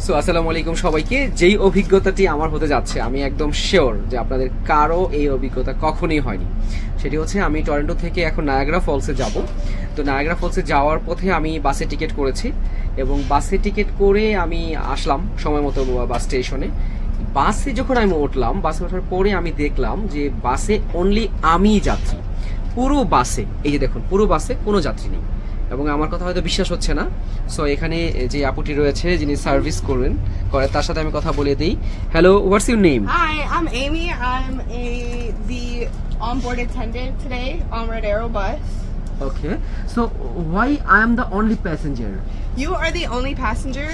So আসসালামু আলাইকুম সবাইকে। যেই অভিজ্ঞতাটি আমার হতে যাচ্ছে আমি একদম শিওর যে আপনাদের কারো এই অভিজ্ঞতা কখনোই হয়নি। সেটি হচ্ছে আমি টরন্টো থেকে এখন নায়াগ্রা ফলসে যাব। তো নায়াগ্রা ফলসে যাওয়ার পথে আমি বাসে টিকিট করেছি এবং বাসে টিকিট করে আমি আসলাম সময় মতো বাস স্টেশনে। বাসে যখন আমি উঠলাম, বাসে ওঠার পরে আমি দেখলাম যে বাসে অনলি আমিই যাত্রী। পুরো বাসে, এই যে দেখুন, পুরো বাসে কোনো যাত্রী নেই এবং আমার কথা হয়তো বিশ্বাস হচ্ছে না। সো এখানে যে আপুটি রয়েছে যিনি সার্ভিস করে তার সাথে আমি কথা বলে দিই। Hello, what's your name? Hi, I'm Amy. I'm the onboard attendant today on Red Arrow bus. Okay, so why I am the only passenger? You are the only passenger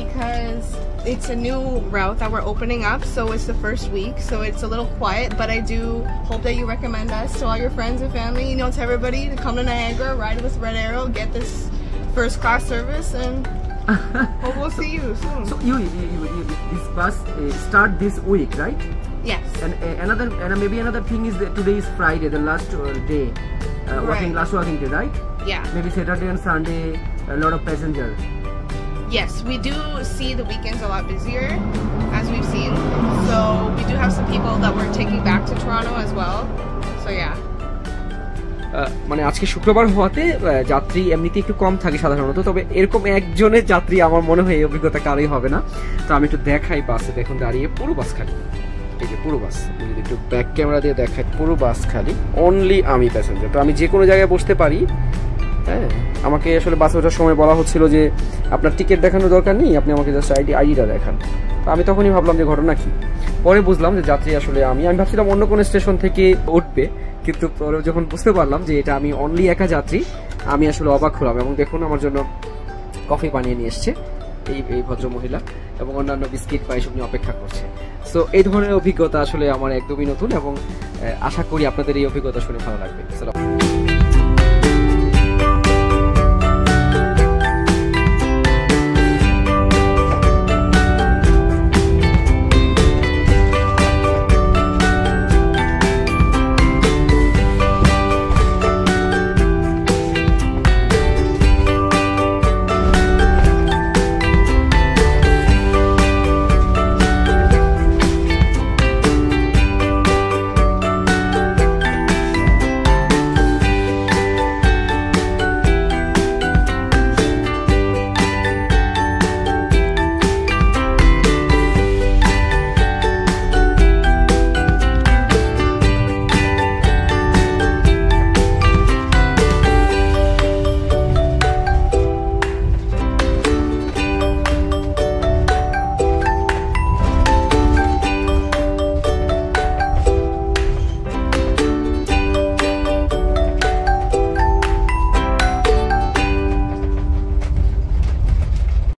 because it's a new route that we're opening up, so it's the first week, so it's a little quiet, but I do hope that you recommend us to all your friends and family, you know, to everybody to come to Niagara, ride with Red Arrow, get this first class service, and hope we'll see you soon. So you this bus start this week, right? Yes. And maybe another thing is that today is Friday, the last day, last working day, right? Yeah. Maybe Saturday and Sunday, a lot of passengers. Yes, we do see the weekends a lot busier, as we've seen. So we do have some people that we're taking back to Toronto as well. So yeah. মানে আজকে শুক্রবার হওয়াতে যাত্রী এমনিতে একটু কম থাকে সাধারণত, তবে এরকম একজনের যাত্রী আমার মনে হয় এই অভিজ্ঞতা কারোই হবে না। তো আমি একটু দেখাই বাসে, দেখুন দাঁড়িয়ে পুরো বাস খালি। এই যে পুরো বাস, যদি একটু ব্যাক ক্যামেরা দিয়ে দেখাই, পুরো বাস খালি, অনলি আমি প্যাসেঞ্জার। তো আমি যে কোনো জায়গায় বসতে পারি। হ্যাঁ, আমাকে আসলে বাসে ওঠার সময় বলা হচ্ছিল যে আপনার টিকিট দেখানোর দরকার নেই, আপনি আমাকে জাস্ট আইডিটা দেখান। তো আমি তখনই ভাবলাম যে ঘটনা কি। পরে বুঝলাম যে যাত্রী আসলে আমি ভাবছিলাম অন্য কোনো স্টেশন থেকে উঠবে, কিন্তু পরে যখন বুঝতে পারলাম যে এটা আমি অনলি একা যাত্রী, আমি আসলে অবাক হলাম। এবং দেখুন আমার জন্য কফি বানিয়ে নিয়ে এসছে এই ভদ্র মহিলা, এবং অন্যান্য বিস্কিট বা এসব নিয়ে অপেক্ষা করছে। সো এই ধরনের অভিজ্ঞতা আসলে আমার একদমই নতুন এবং আশা করি আপনাদের এই অভিজ্ঞতা শুনে ভালো লাগবে।